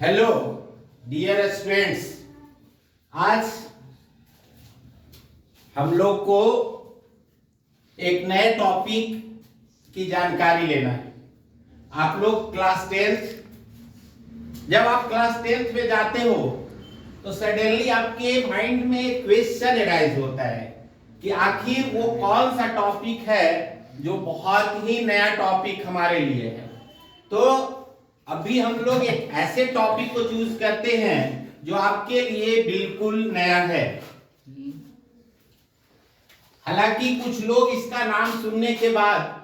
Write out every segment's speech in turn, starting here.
Hello dear students, आज हम लोग को एक नए टॉपिक की जानकारी लेना है। आप लोग क्लास 10th, जब आप क्लास 10th में जाते हो तो सडनली आपके माइंड में एक क्वेश्चन अराइज होता है कि आखिर वो कौन सा टॉपिक है जो बहुत ही नया टॉपिक हमारे लिए है। तो अभी हम लोग एक ऐसे टॉपिक को चूज करते हैं जो आपके लिए बिल्कुल नया है। हालांकि कुछ लोग इसका नाम सुनने के बाद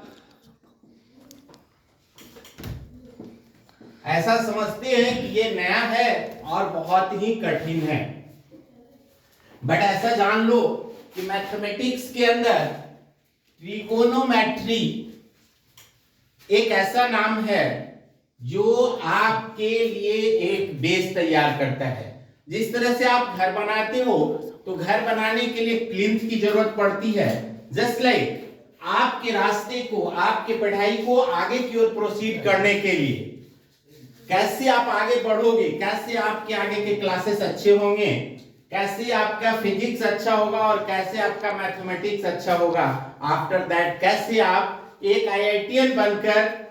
ऐसा समझते हैं कि ये नया है और बहुत ही कठिन है, बट ऐसा जान लो कि मैथमेटिक्स के अंदर ट्रिगोनोमेट्री एक ऐसा नाम है जो आपके लिए एक बेस तैयार करता है। जिस तरह से आप घर बनाते हो तो घर बनाने के लिए प्लिंथ की जरूरत पड़ती है, जस्ट लाइक आपके रास्ते को, आपके पढ़ाई को आगे की ओर प्रोसीड करने के लिए कैसे आप आगे बढ़ोगे, कैसे आपके आगे के क्लासेस अच्छे होंगे, कैसे आपका फिजिक्स अच्छा होगा और कैसे आपका मैथमेटिक्स अच्छा होगा, आफ्टर दैट कैसे आप एक आईआईटीएन बनकर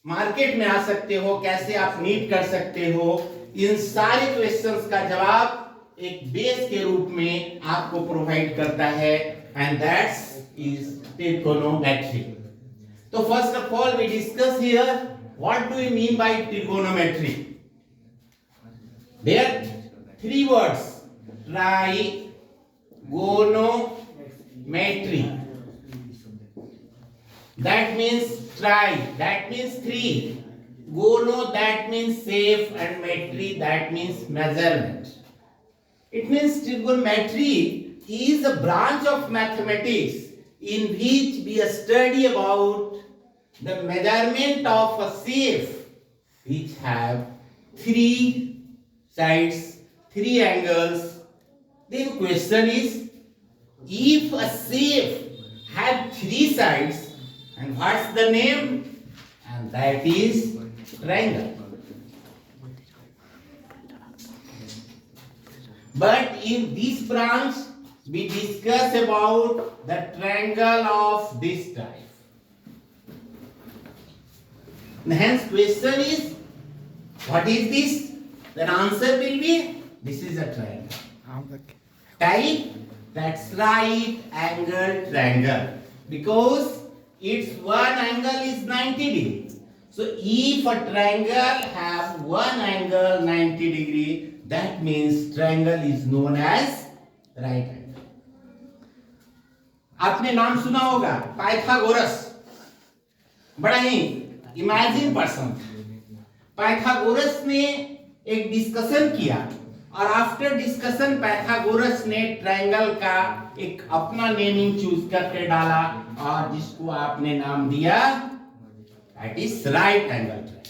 मार्केट में आ सकते हो, कैसे आप नीट कर सकते हो, इन सारे क्वेश्चंस का जवाब एक बेस के रूप में आपको प्रोवाइड करता है, एंड दैट्स इज ट्रिगोनोमेट्री। तो first of all we discuss here what do we mean by trigonometry. There three words: trigonometry. That means tri, that means three. Gono, that means safe, and metry, that means measurement. It means trigonometry is a branch of mathematics in which we study about the measurement of a shape which have three sides, three angles. Then question is, if a shape have three sides, and what's the name? And that is triangle. But in this branch we discuss about the triangle of this type. Hence question is, what is this? Then answer will be, this is a triangle. Type, that's right angle triangle, because its one angle is 90 degree. So if a triangle have one angle 90 degree, that means triangle is known as right angle. आपने नाम सुना होगा Pythagoras, बड़ा ही imagine person. Pythagoras ने एक discussion किया और after discussion Pythagoras ने ट्रायंगल का एक अपना नेमिंग चूज करके डाला और जिसको आपने नाम दिया that is right angle triangle.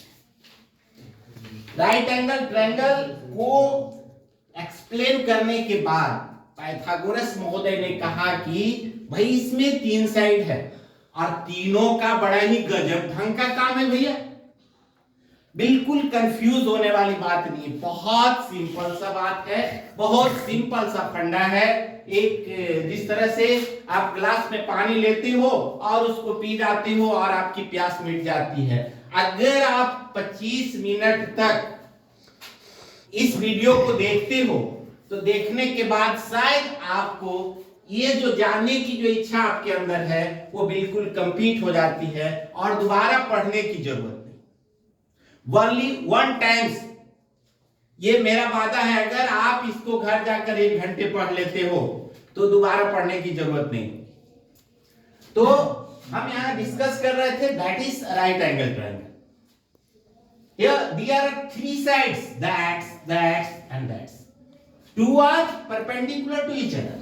Right angle triangle को एक्सप्लेन करने के बाद पाइथागोरस महोदय ने कहा कि भाई इसमें तीन साइड है और तीनों का बड़ा ही गजब ढंग का काम है भैया। बिल्कुल कंफ्यूज होने वाली बात नहीं है, बहुत सिंपल सा बात है, बहुत सिंपल सा फंडा है। एक जिस तरह से आप ग्लास में पानी लेते हो और उसको पी जाते हो और आपकी प्यास मिट जाती है। अगर आप 25 मिनट तक इस वीडियो को देखते हो तो देखने के बाद शायद आपको ये जो जानने की जो इच्छा आपके अंदर है वो बिल्कुल कंप्लीट हो जाती है और दोबारा पढ़ने की जरूरत नहीं। Only one times, ये मेरा वादा है, अगर आप इसको घर जाकर 1 घंटे पढ़ लेते हो तो दोबारा पढ़ने की जरूरत नहीं। तो हम यहाँ डिस्कस कर रहे थे that is right angle triangle. Here there are three sides, that's and that's. Two are perpendicular to each other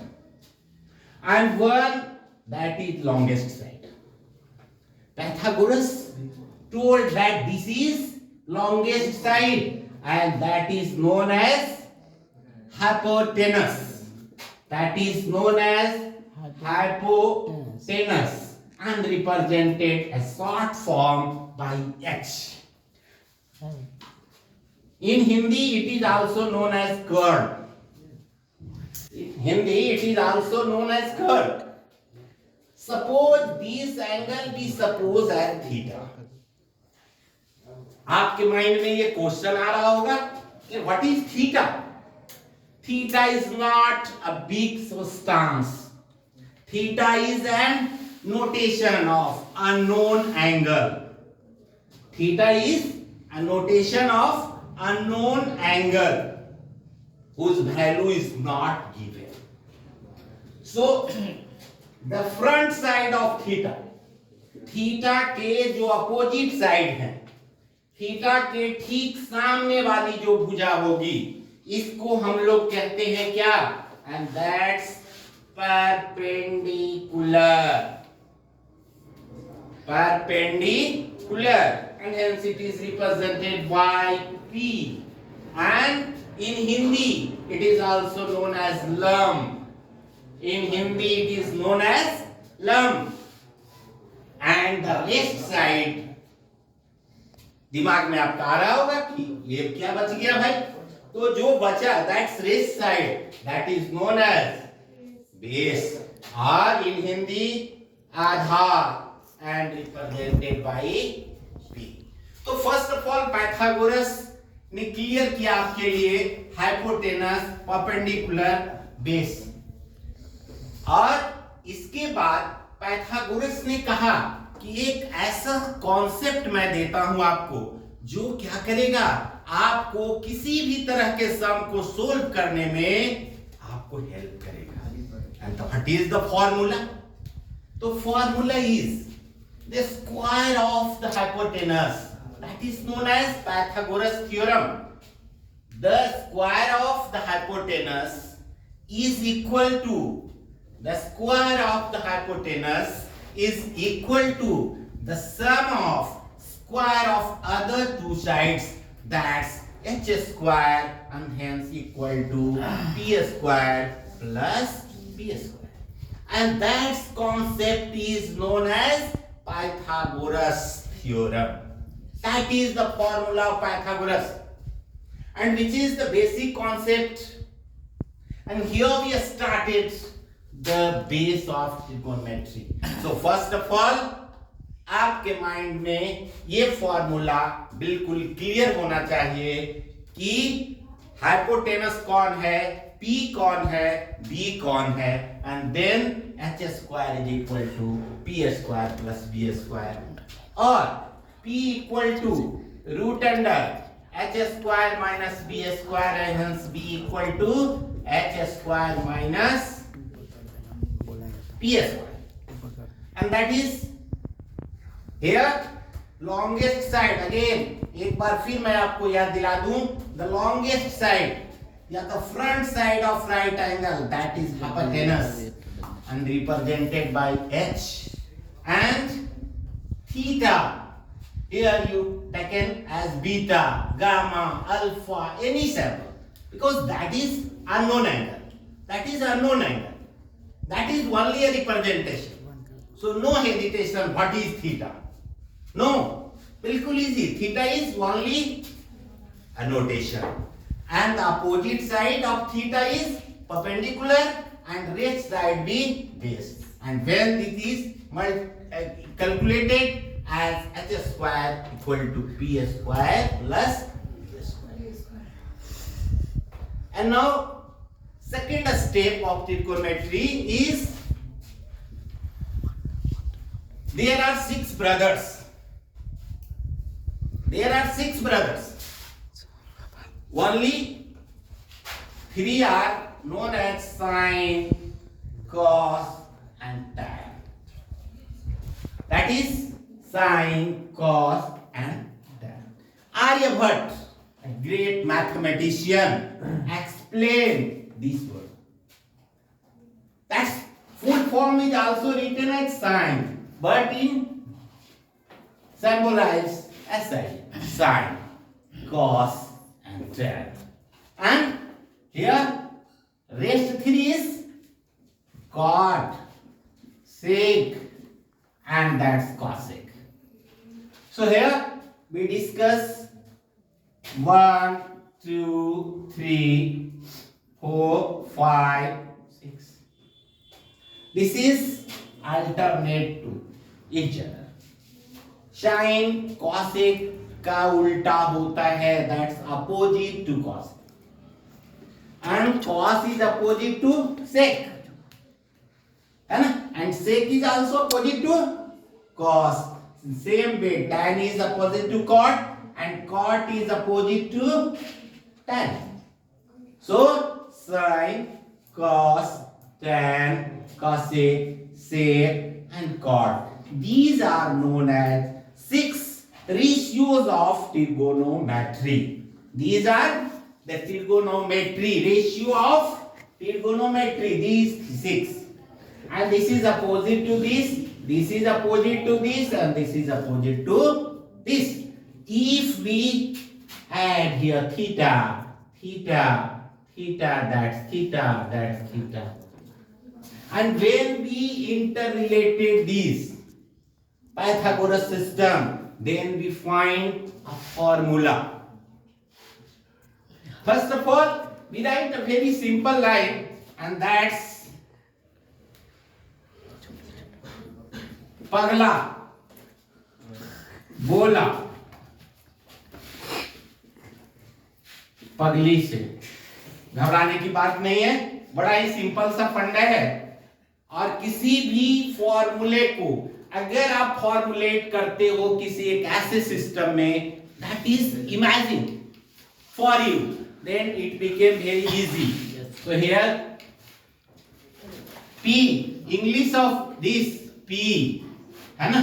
and one that is longest side. Pythagoras told that this is longest side and that is known as hypotenuse. That is known as hypotenuse and represented as short form by H. In Hindi, it is also known as curd. In Hindi, it is also known as curd. Suppose this angle we suppose as theta. आपके mind में ये question आ रहा होगा कि what is theta? Theta is not a big substance. Theta is an notation of unknown angle. Theta is a notation of unknown angle whose value is not given. So the front side of theta, theta के जो opposite side है, theta के ठीक सामने वाली जो भुजा होगी, इसको हम लोग कहते हैं क्या? And that's perpendicular. Perpendicular, and hence it is represented by P. And in Hindi it is also known as lump. In Hindi it is known as lump. And the rest side, दिमाग में आपका आ रहा होगा कि ये क्या बच गया भाई? तो जो बचा, that's rest side, that is known as base, or in Hindi aadhaar, and represented by P. तो फर्स्ट ऑफ ऑल पाइथागोरस ने क्लियर किया आपके लिए हाइपोटेनस, परपेंडिकुलर, बेस। और इसके बाद पाइथागोरस ने कहा कि एक ऐसा कॉन्सेप्ट मैं देता हूं आपको जो क्या करेगा, आपको किसी भी तरह के सम को सोल्व करने में आपको हेल्प करेगा। And what is the formula? The formula is the square of the hypotenuse. That is known as Pythagoras theorem. The square of the hypotenuse is equal to the square of the hypotenuse is equal to the sum of square of other two sides, that's h square, and hence equal to p square plus p square. And that concept is known as Pythagoras theorem. That is the formula of Pythagoras, and which is the basic concept. And here we have started the base of trigonometry. So first of all, आपके mind में ये formula बिल्कुल clear होना चाहिए कि hypotenuse कौन है, P कौन है, B कौन है, and then h square is equal to p square plus b square, or P equal to root under h square minus b square, and hence B equal to h square minus p square, and that is here longest side. Again एक बार फिर मैं आपको याद दिला दूं, the longest side या the front side of right angle, that is hypotenuse, and represented by h, and theta here you taken as beta, gamma, alpha, any symbol, because that is unknown angle, that is unknown angle, that is only a representation. So no hesitation, what is theta? No, bilkul easy, theta is only a notation. And the opposite side of theta is perpendicular, and rest side be base. And when this is calculated as h square equal to p square plus b square. And now second step of trigonometry is, there are six brothers. There are six brothers. Only three are known as sine, cos, and tan. That is sine, cos, and tan. Aryabhat, a great mathematician, explained this word. That's full form is also written as sine, but in symbolized as sine, cos, and tan. And here rest three is cot, sec, and that's cosec. So here we discuss 1 2 3 4 5 6. This is alternate to each other. Sin cosec का उल्टा होता है, that's opposite to cos, and cos is opposite to sec, है ना, and sec is also opposite to cos. Same way tan is opposite to cot and cot is opposite to tan. So sin, cos, tan, cosec, sec and cot, these are known as 6 ratios of trigonometry. These are the trigonometry ratio of trigonometry, these 6, and this is opposite to this, this is opposite to this, and this is opposite to this. If we add here theta, theta, theta, that's theta, that's theta, and when we interrelated these Pythagoras system, then we find a formula. First of all, we write a very simple line, and that's पगला बोला पगली से। घबराने की बात नहीं है, बड़ा ही सिंपल सा फंडा है। और किसी भी फॉर्मूले को अगर आप फॉर्मुलेट करते हो किसी एक ऐसे सिस्टम में that is imagined for you, then it became very easy. So here P, English of this P, है ना,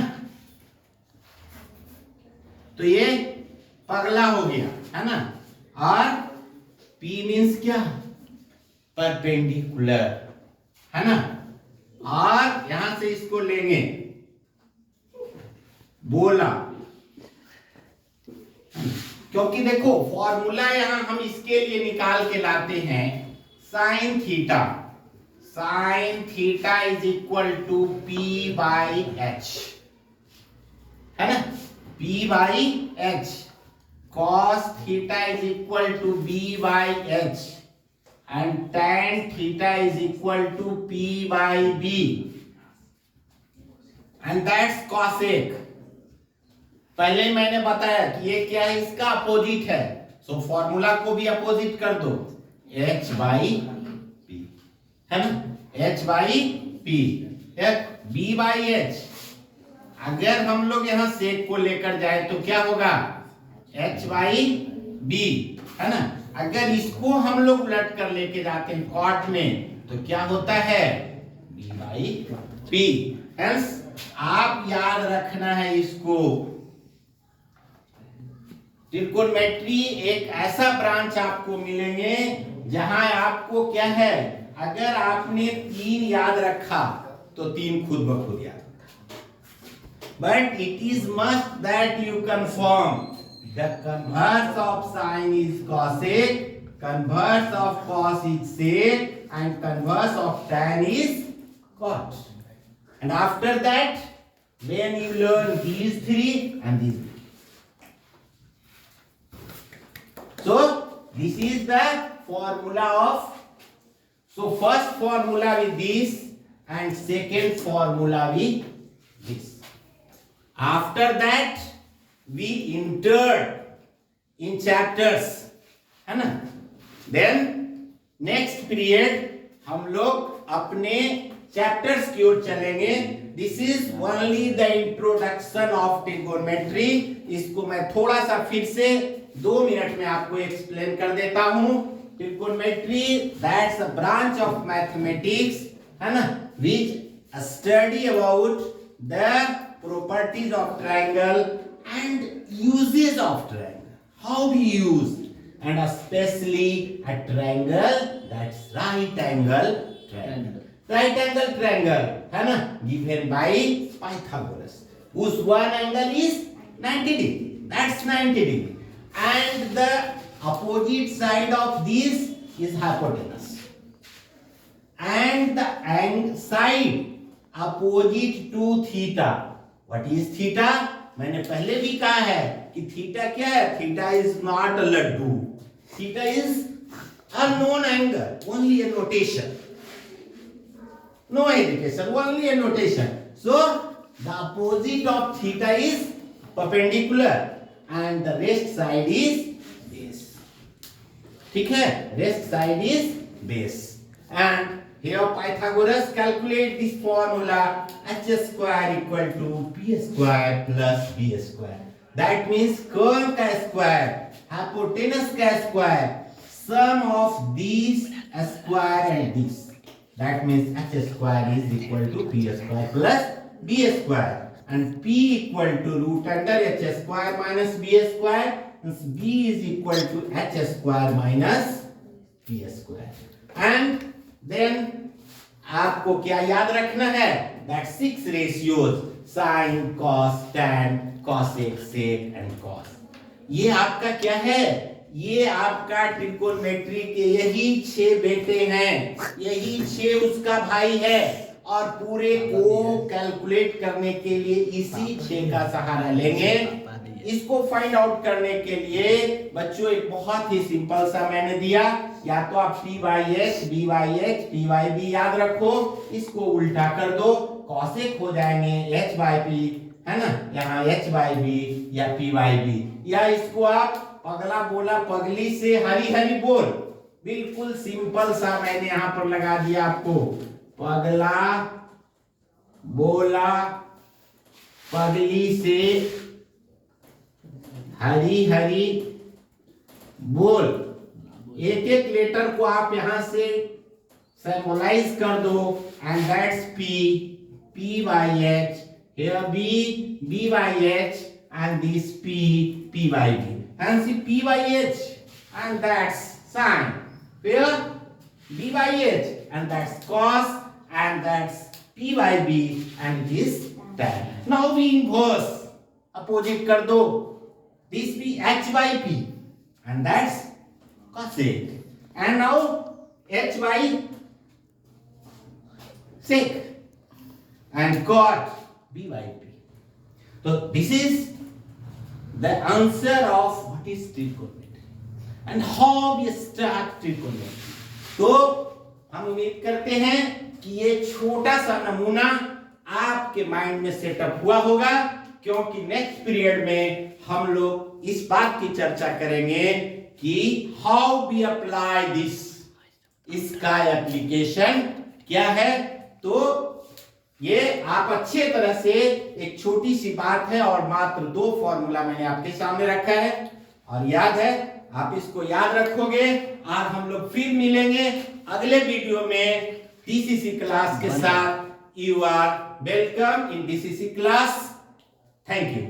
तो ये पगला हो गया, है ना, और P मीन्स क्या, परपेंडिकुलर, है ना, और यहां से इसको लेंगे बोला, क्योंकि देखो फॉर्मूला यहां हम इसके लिए निकाल के लाते हैं sine theta, sine theta is equal to P by H, है ना, P by H, cos theta is equal to B by H, and tan theta is equal to P by B, and that's cosec. पहले मैंने बताया कि ये क्या है, इसका अपोजिट है, सो फॉर्मूला को भी अपोजिट कर दो, h बाई p, है ना, h by p, b by h। अगर हम लोग यहां सेक को लेकर जाए तो क्या होगा, h बाई b, है ना। अगर इसको हम लोग उलट कर लेके जाते हैं कॉट में तो क्या होता है, b बाई p। हेंस आप याद रखना है इसको, ट्रिगोनोमेट्री एक ऐसा ब्रांच आपको मिलेंगे जहां आपको क्या है, अगर आपने 3 याद रखा तो 3 खुद ब खुद याद होता, but it is must that you confirm the converse of sine is cosec, converse of cos is sec, and converse of tan is cot, and after that when you learn these 3 and these 3. So this is the formula of, so first formula with this and second formula with this. After that we entered in chapters, है ना, then next period हम लोग अपने chapters की ओर चलेंगे। This is only the introduction of trigonometry. इसको मैं थोड़ा सा फिर से 2 मिनट में आपको एक्सप्लेन कर देता हूं। Trigonometry that's a branch of mathematics, है ना, which study about the properties of triangle and uses of triangle, how we use, and especially a triangle that's right angle triangle, right angle triangle, है ना, given by Pythagoras, whose one angle is 90 degree, that's 90 degree, and the opposite side of this is hypotenuse, and the side opposite to theta, what is theta, मैंने पहले भी कहा है कि theta क्या है, theta is not a laddu, theta is a known angle, only a notation, no indication, only a notation. So the opposite of theta is perpendicular and the rest side is base. ठीक है, rest side is base. And here Pythagoras calculate this formula, h square equal to p square plus b square. That means curl का square, hypotenuse का square, sum of these square and this. That means h square is equal to p square plus b square, and p equal to root under h square minus b square. B is equal to h square minus p square. And then आपको क्या याद रखना है, that 6 ratios sin, cos, tan, cosec, sec and cos. ये आपका क्या है, ये आपका ट्रिगोनोमेट्री के यही 6 बेटे हैं, यही 6 उसका भाई है, और पूरे को कैलकुलेट करने के लिए इसी 6 का सहारा लेंगे। इसको फाइंड आउट करने के लिए बच्चों एक बहुत ही सिंपल सा मैंने दिया, या तो आप p by H, b by H, p by b याद रखो, इसको उल्टा कर दो, कॉसेक हो जाएंगे h बाई p, है ना, यहाँ h बाई b या p बाई b, या इसको आप पगला बोला पगली से हरी हरी बोल, बिल्कुल सिंपल सा मैंने यहां पर लगा दिया आपको, पगला बोला पगली से हरी हरी बोल, एक एक लेटर को आप यहां से सिंबलाइज कर दो, and that's p by h, here b by h, and this p by b, and see p by h, and that's sine, here b by h, and that's cos, and that's p by b, and this tan. Now we inverse, opposite कर दो, this be h by p, and that's cosec, and now h by sec, and cot b by p. So this is the answer of what is trigonometry and how we start trigonometry. तो हम उम्मीद करते हैं कि ये छोटा सा नमूना आपके माइंड में सेटअप हुआ होगा, क्योंकि नेक्स्ट पीरियड में हम लोग इस बात की चर्चा करेंगे कि हाउ वी अप्लाई दिस, इसका एप्लीकेशन क्या है। तो ये आप अच्छे तरह से, एक छोटी सी बात है और मात्र 2 फॉर्मूला मैंने आपके सामने रखा है, और याद है आप इसको याद रखोगे, और हम लोग फिर मिलेंगे अगले वीडियो में डीसीसी क्लास के साथ। You are welcome in DCC class. Thank you.